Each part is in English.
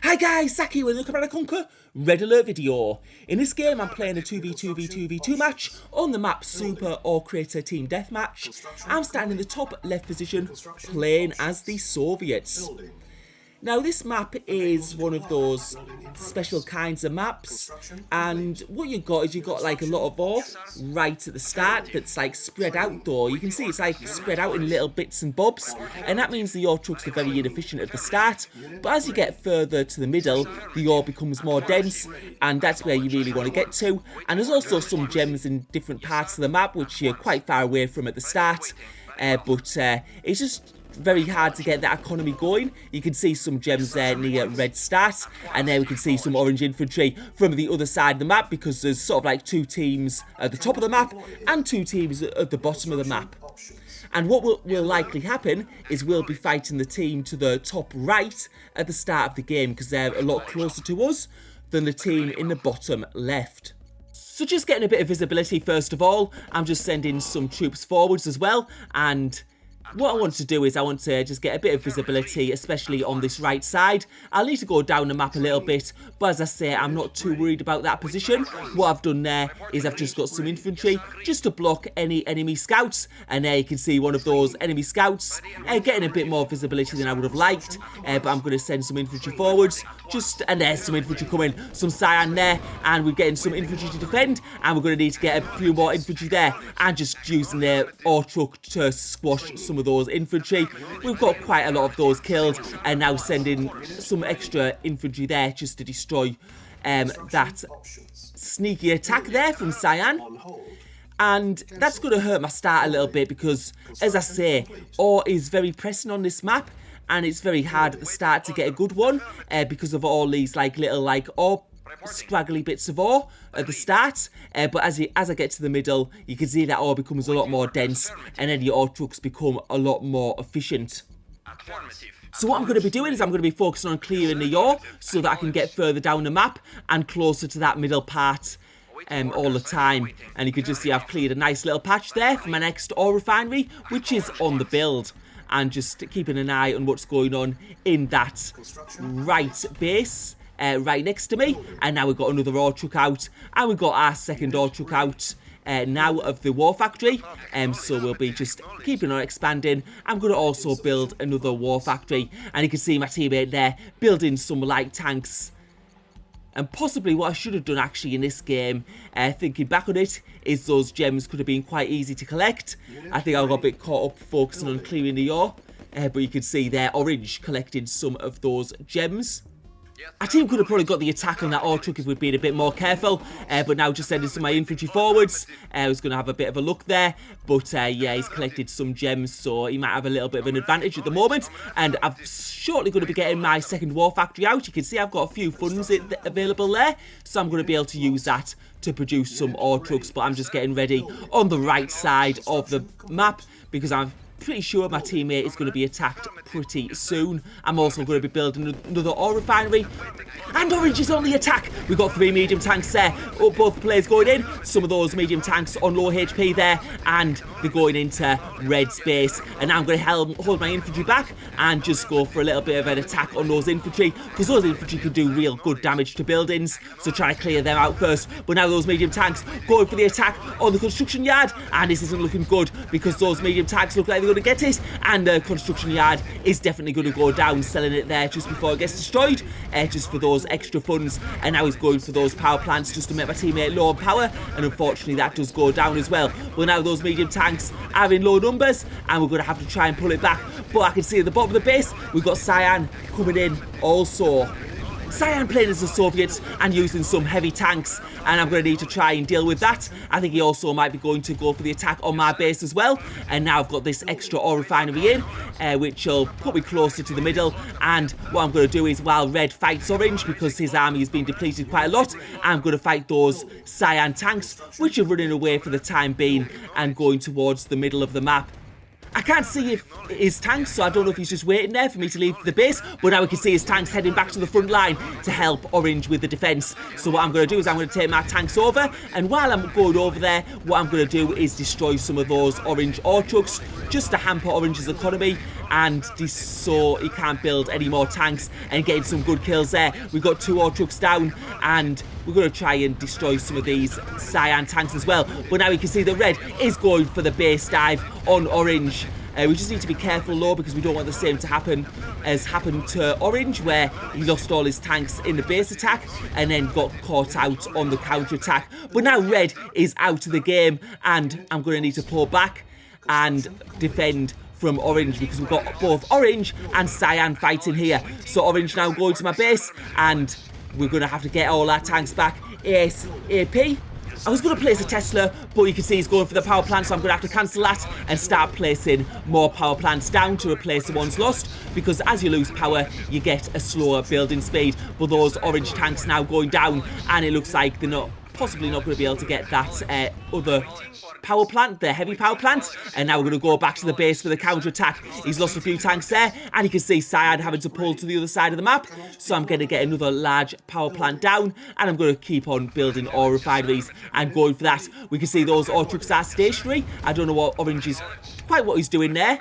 Hi guys, Saki with the Conquer Red Alert video. In this game I'm playing a 2v2v2v2 match on the map Super or Creator Team Deathmatch. I'm standing in the top left position playing as the Soviets. Now this map is one of those special kinds of maps, and what you've got is you've got like a lot of ore right at the start that's like spread out though. You can see it's like spread out in little bits and bobs, and that means the ore trucks are very inefficient at the start, but as you get further to the middle the ore becomes more dense, and that's where you really want to get to. And there's also some gems in different parts of the map which you're quite far away from at the start, but it's just very hard to get that economy going. You can see some gems there near red start, and then we can see some orange infantry from the other side of the map, because there's sort of like two teams at the top of the map and two teams at the bottom of the map. And what will likely happen is we'll be fighting the team to the top right at the start of the game, because they're a lot closer to us than the team in the bottom left. So just getting a bit of visibility first of all, I'm just sending some troops forwards as well, and what I want to do is I want to just get a bit of visibility, especially on this right side. I'll need to go down the map a little bit, but as I say, I'm not too worried about that position. What I've done there is I've just got some infantry just to block any enemy scouts, and there you can see one of those enemy scouts getting a bit more visibility than I would have liked, but I'm going to send some infantry forwards, and there's some infantry coming, some cyan there, and we're getting some infantry to defend, and we're going to need to get a few more infantry there, and just using their ore truck to squash some of those infantry. We've got quite a lot of those killed, and now sending some extra infantry there just to destroy that sneaky attack there from cyan. And that's going to hurt my start a little bit, because as I say, ore is very pressing on this map, and it's very hard at the start to get a good one because of all these like little like ore scraggly bits of ore at the start, but as I get to the middle, you can see that ore becomes a lot more dense, and then your ore trucks become a lot more efficient. So what I'm going to be doing is I'm going to be focusing on clearing the ore so that I can get further down the map and closer to that middle part all the time. And you can just see I've cleared a nice little patch there for my next ore refinery, which is on the build, and just keeping an eye on what's going on in that right base right next to me. And now we've got another ore truck out, and we've got our second ore truck out now of the war factory, so we'll be just keeping on expanding. I'm going to also build another war factory, and you can see my teammate there building some light tanks. And possibly what I should have done actually in this game, thinking back on it, is those gems could have been quite easy to collect. I think I got a bit caught up focusing on clearing the ore, but you can see there orange collected some of those gems. Our team could have probably got the attack on that ore truck if we'd been a bit more careful, but now just sending some of my infantry forwards. I was going to have a bit of a look there, but yeah, he's collected some gems, so he might have a little bit of an advantage at the moment. And I'm shortly going to be getting my second war factory out. You can see I've got a few funds available there, so I'm going to be able to use that to produce some ore trucks, but I'm just getting ready on the right side of the map, because I'm pretty sure my teammate is going to be attacked pretty soon. I'm also going to be building another ore refinery, and orange is on the attack. We've got 3 medium tanks there, both players going in. Some of those medium tanks on low HP there, and they're going into red space. And now I'm going to hold my infantry back and just go for a little bit of an attack on those infantry, because those infantry can do real good damage to buildings, so try to clear them out first. But now those medium tanks going for the attack on the construction yard, and this isn't looking good, because those medium tanks look like they're going to get it, and the construction yard is definitely going to go down, selling it there just before it gets destroyed, just for those extra funds. And now he's going for those power plants just to make my teammate low on power, and unfortunately that does go down as well. But now those medium tanks are in low numbers, and we're going to have to try and pull it back. But I can see at the bottom of the base we've got cyan coming in also. Cyan playing as the Soviets and using some heavy tanks, and I'm going to need to try and deal with that. I think he also might be going to go for the attack on my base as well. And now I've got this extra ore refinery in, which will put me closer to the middle. And what I'm going to do is, while red fights orange, because his army has been depleted quite a lot, I'm going to fight those cyan tanks, which are running away for the time being and going towards the middle of the map. I can't see if his tanks, so I don't know if he's just waiting there for me to leave the base, but now we can see his tanks heading back to the front line to help orange with the defence. So what I'm going to do is I'm going to take my tanks over, and while I'm going over there, what I'm going to do is destroy some of those orange ore trucks just to hamper orange's economy, and so he can't build any more tanks and getting some good kills there. We've got 2 ore trucks down, and we're going to try and destroy some of these cyan tanks as well. But now you can see that red is going for the base dive on orange. We just need to be careful though, because we don't want the same to happen as happened to orange, where he lost all his tanks in the base attack and then got caught out on the counter attack. But now red is out of the game, and I'm going to need to pull back and defend from orange, because we've got both orange and cyan fighting here. So orange now going to my base, and we're going to have to get all our tanks back ASAP. I was going to place a Tesla, but you can see he's going for the power plant, so I'm going to have to cancel that and start placing more power plants down to replace the ones lost, because as you lose power, you get a slower building speed. But those orange tanks now going down, and it looks like they're possibly not going to be able to get that other power plant, the heavy power plant. And now we're going to go back to the base for the counter attack. He's lost a few tanks there, and you can see cyan having to pull to the other side of the map. So I'm going to get another large power plant down, and I'm going to keep on building ore refineries and going for that. We can see those ore trucks are stationary. I don't know what orange is, quite what he's doing there.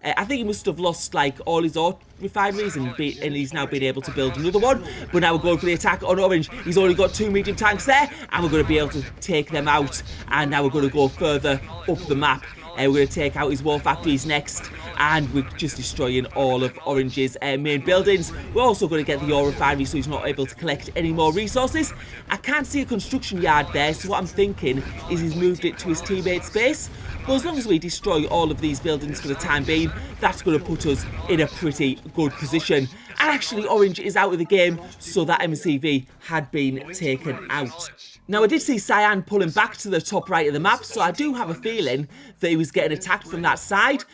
I think he must have lost like all his ore refineries, and he's now been able to build another one. But now we're going for the attack on orange. He's only got 2 medium tanks there, and we're going to be able to take them out. And now we're going to go further up the map. We're going to take out his war factories next, and we're just destroying all of orange's main buildings. We're also going to get the ore refinery, so he's not able to collect any more resources. I can't see a construction yard there, so what I'm thinking is he's moved it to his teammate's base. But as long as we destroy all of these buildings for the time being, that's going to put us in a pretty good position. And actually, orange is out of the game, so that MCV had been taken out. Now, I did see cyan pulling back to the top right of the map, so I do have a feeling that he was getting attacked from that side.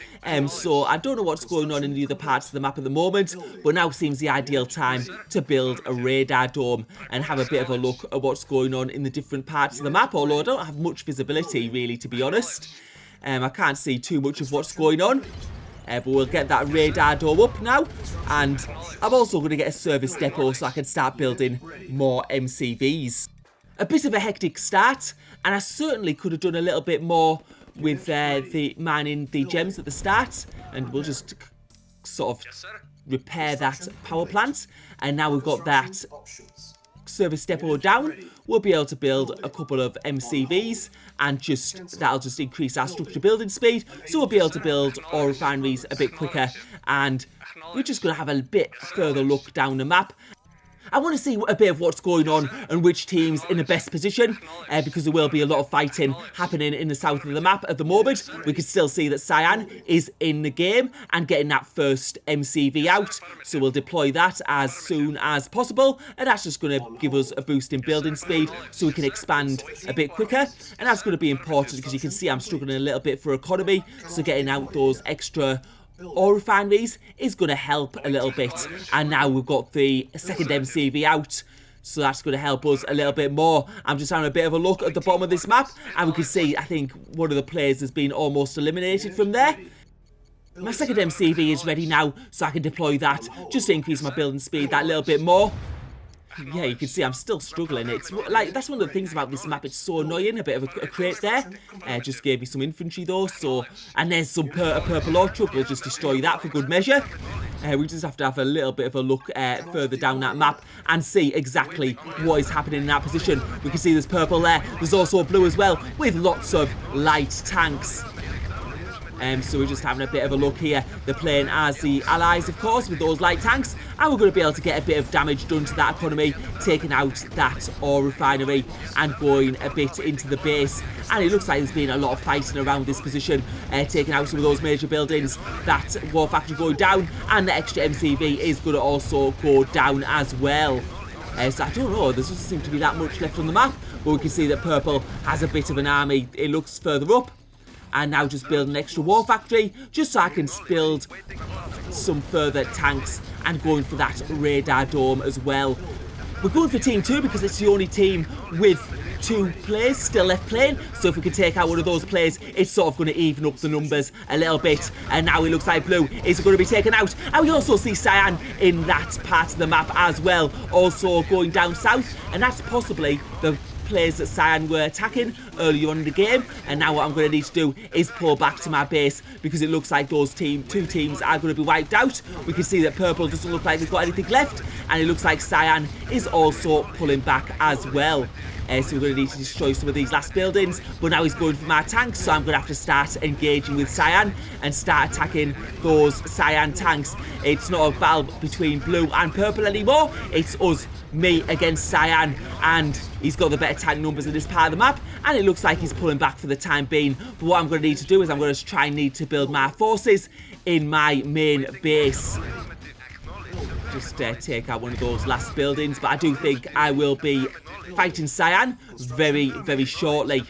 So I don't know what's going on in the other parts of the map at the moment, but now seems the ideal time to build a radar dome and have a bit of a look at what's going on in the different parts of the map, although I don't have much visibility, really, to be honest. I can't see too much of what's going on. But we'll get that radar dome up now, and I'm also going to get a service depot so I can start building more MCVs. A bit of a hectic start, and I certainly could have done a little bit more with the mining the gems at the start, and we'll just sort of repair that power plant. And now we've got that service depot down, we'll be able to build a couple of MCVs, and that'll just increase our structure building speed, so we'll be able to build ore refineries a bit quicker. And we're just going to have a bit further look down the map. I want to see a bit of what's going on and which team's in the best position, because there will be a lot of fighting happening in the south of the map at the moment. We can still see that cyan is in the game and getting that first MCV out, so we'll deploy that as soon as possible, and that's just going to give us a boost in building speed so we can expand a bit quicker. And that's going to be important because you can see I'm struggling a little bit for economy, so getting out those extra ore refineries is going to help a little bit. And now we've got the second MCV out, so that's going to help us a little bit more. I'm just having a bit of a look at the bottom of this map, and we can see I think one of the players has been almost eliminated from there. My second MCV is ready now, so I can deploy that just to increase my building speed that little bit more. Yeah, you can see I'm still struggling. It's like, that's one of the things about this map, it's so annoying. A bit of a crate there. Just gave me some infantry though, so, and there's some purple ore truck. We'll just destroy that for good measure. We just have to have a little bit of a look further down that map and see exactly what is happening in that position. We can see there's purple there. There's also blue as well, with lots of light tanks. So we're just having a bit of a look here. They're playing as the allies, of course, with those light tanks. And we're going to be able to get a bit of damage done to that economy, taking out that ore refinery and going a bit into the base. And it looks like there's been a lot of fighting around this position, taking out some of those major buildings. That war factory going down, and the extra MCV is going to also go down as well. So I don't know, there doesn't seem to be that much left on the map, but we can see that purple has a bit of an army. It looks further up. And now just build an extra war factory, just so I can build some further tanks, and going for that radar dome as well. We're going for team 2 because it's the only team with 2 players still left playing, so if we can take out one of those players, it's sort of going to even up the numbers a little bit. And now it looks like blue is going to be taken out, and we also see cyan in that part of the map as well, also going down south, and that's possibly the players that cyan were attacking earlier on in the game. And now what I'm going to need to do is pull back to my base, because it looks like those two teams are going to be wiped out. We can see that purple doesn't look like they've got anything left, and it looks like cyan is also pulling back as well. So we're going to need to destroy some of these last buildings, but now he's going for my tanks, so I'm going to have to start engaging with cyan and start attacking those cyan tanks. It's not a battle between blue and purple anymore, it's us, me against cyan, and he's got the better tank numbers in this part of the map, and it looks like he's pulling back for the time being. But what I'm going to need to do is I'm going to try and need to build my forces in my main base. Just take out one of those last buildings, but I do think I will be fighting cyan very, very shortly.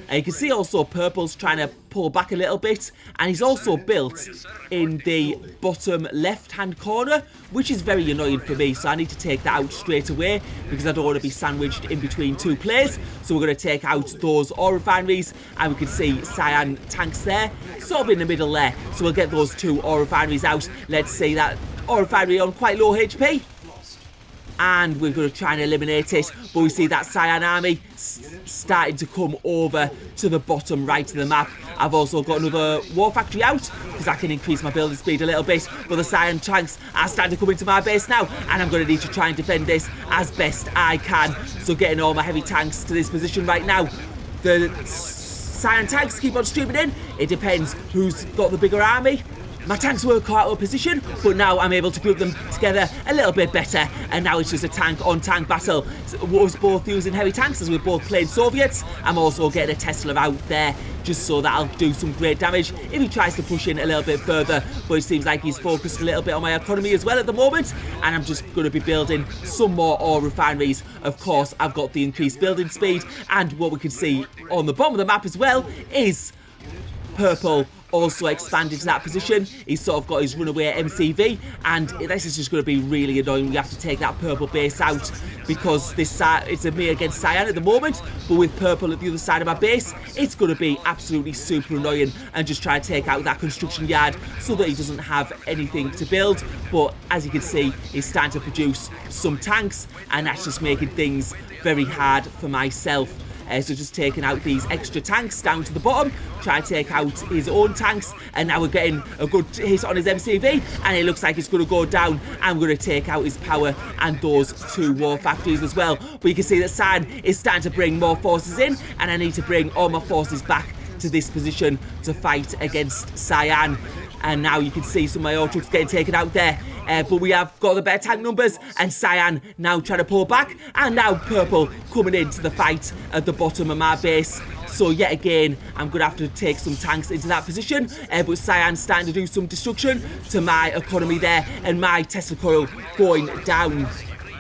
And you can see also purple's trying to pull back a little bit, and he's also built in the bottom left hand corner, which is very annoying for me, so I need to take that out straight away because I don't want to be sandwiched in between two players. So we're going to take out those ore refineries, and we can see cyan tanks there, sort of in the middle there. So we'll get those two ore refineries out. Let's see that ore refinery on quite low HP, and we're going to try and eliminate it, but we see that cyan army starting to come over to the bottom right of the map. I've also got another war factory out because I can increase my building speed a little bit, but the cyan tanks are starting to come into my base now, and I'm going to need to try and defend this as best I can. So getting all my heavy tanks to this position right now. The cyan tanks keep on streaming in. It depends who's got the bigger army. My tanks were quite out of position, but now I'm able to group them together a little bit better, and now it's just a tank-on-tank battle. So we're both using heavy tanks as we're both playing Soviets. I'm also getting a Tesla out there just so that'll do some great damage if he tries to push in a little bit further, but it seems like he's focused a little bit on my economy as well at the moment, and I'm just going to be building some more ore refineries. Of course, I've got the increased building speed, and what we can see on the bottom of the map as well is purple also expanded to that position. He's sort of got his runaway MCV, and this is just going to be really annoying. We have to take that purple base out because this it's a me against cyan at the moment, but with purple at the other side of my base, it's going to be absolutely super annoying, and just try to take out that construction yard so that he doesn't have anything to build. But as you can see, he's starting to produce some tanks, and that's just making things very hard for myself. So just taking out these extra tanks down to the bottom, try to take out his own tanks, and now we're getting a good hit on his MCV, and it looks like it's going to go down, and we're going to take out his power and those two war factories as well. But you can see that cyan is starting to bring more forces in, and I need to bring all my forces back to this position to fight against cyan. And now you can see some of my ore trucks getting taken out there. But we have got the better tank numbers, and cyan now trying to pull back, and now purple coming into the fight at the bottom of my base. So yet again, I'm going to have to take some tanks into that position, but cyan's starting to do some destruction to my economy there, and my Tesla coil going down.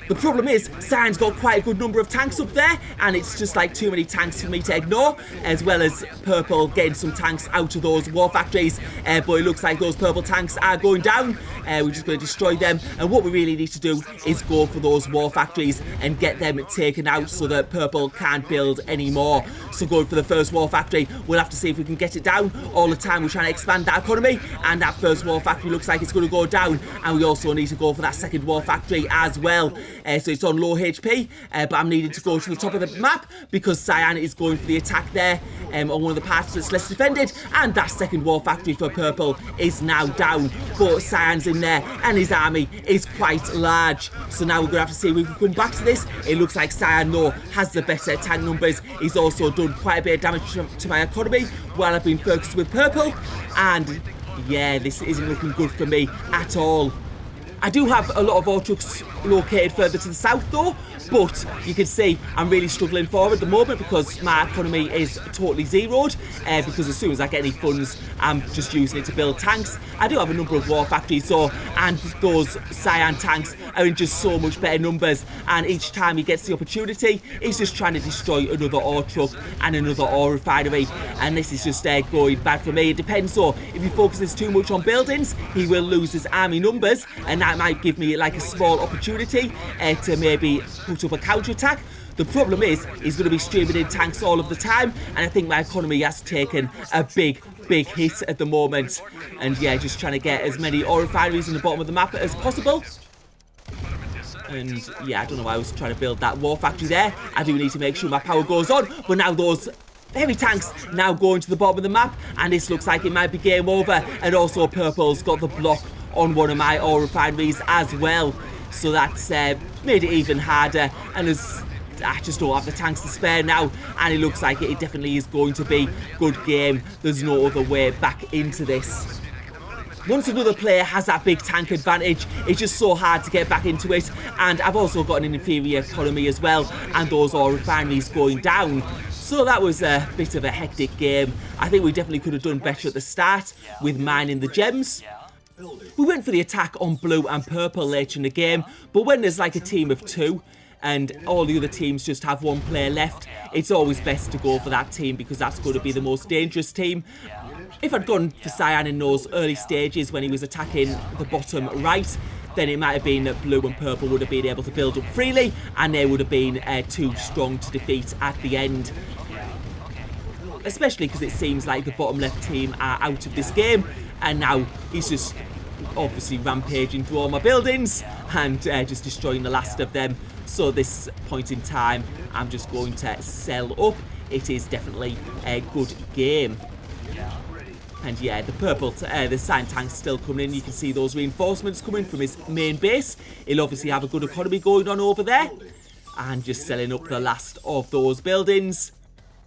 The problem is, cyan's got quite a good number of tanks up there, and it's just like too many tanks for me to ignore, as well as purple getting some tanks out of those war factories. But it looks like those purple tanks are going down. We're just going to destroy them, and what we really need to do is go for those war factories and get them taken out so that purple can't build anymore. So going for the first war factory, we'll have to see if we can get it down. All the time we're trying to expand that economy, and that first war factory looks like it's going to go down, and we also need to go for that second war factory as well. So it's on low HP, but I'm needing to go to the top of the map because cyan is going for the attack there on one of the parts that's less defended, and that second war factory for purple is now down, but cyan's in there and his army is quite large. So now we're going to have to see if we can come back to this. It looks like cyan though has the better tank numbers. He's also done quite a bit of damage to my economy while I've been focused with purple, and yeah, this isn't looking good for me at all. I do have a lot of ore trucks located further to the south though, but you can see I'm really struggling forward at the moment because my economy is totally zeroed, because as soon as I get any funds, I'm just using it to build tanks. I do have a number of war factories though, and those cyan tanks are in just so much better numbers, and each time he gets the opportunity, he's just trying to destroy another ore truck and another ore refinery, and this is just going bad for me. It depends though, if he focuses too much on buildings, he will lose his army numbers, and that might give me like a small opportunity to maybe put up a counterattack. The problem is, he's going to be streaming in tanks all of the time, and I think my economy has taken a big hit at the moment. And yeah, just trying to get as many ore refineries in the bottom of the map as possible. And yeah, I don't know why I was trying to build that war factory there. I do need to make sure my power goes on. But now those heavy tanks now going to the bottom of the map. And this looks like it might be game over. And also purple's got the block on one of my ore refineries as well. So that's made it even harder. And I just don't have the tanks to spare now. And it looks like it definitely is going to be good game. There's no other way back into this. Once another player has that big tank advantage, it's just so hard to get back into it. And I've also got an inferior economy as well, and those ore refineries going down. So that was a bit of a hectic game. I think we definitely could have done better at the start with mining the gems. We went for the attack on blue and purple later in the game, but when there's like a team of 2 and all the other teams just have 1 player left, it's always best to go for that team because that's going to be the most dangerous team. If I'd gone for Cyan in those early stages when he was attacking the bottom right, then it might have been that blue and purple would have been able to build up freely and they would have been too strong to defeat at the end. Especially because it seems like the bottom left team are out of this game, and now he's just obviously rampaging through all my buildings and just destroying the last of them. So this point in time, I'm just going to sell up. It is definitely a good game. And yeah, the cyan tank's still coming in. You can see those reinforcements coming from his main base. He'll obviously have a good economy going on over there. And just selling up the last of those buildings.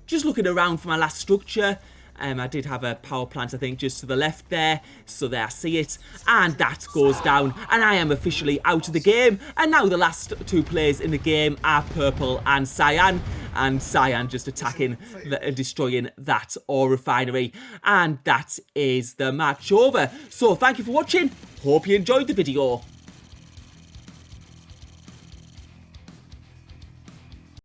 Just looking around for my last structure. I did have a power plant, I think, just to the left there. So there, I see it. And that goes down. And I am officially out of the game. And now the last 2 players in the game are purple and cyan. And cyan just attacking and destroying that ore refinery. And that is the match over. So thank you for watching. Hope you enjoyed the video.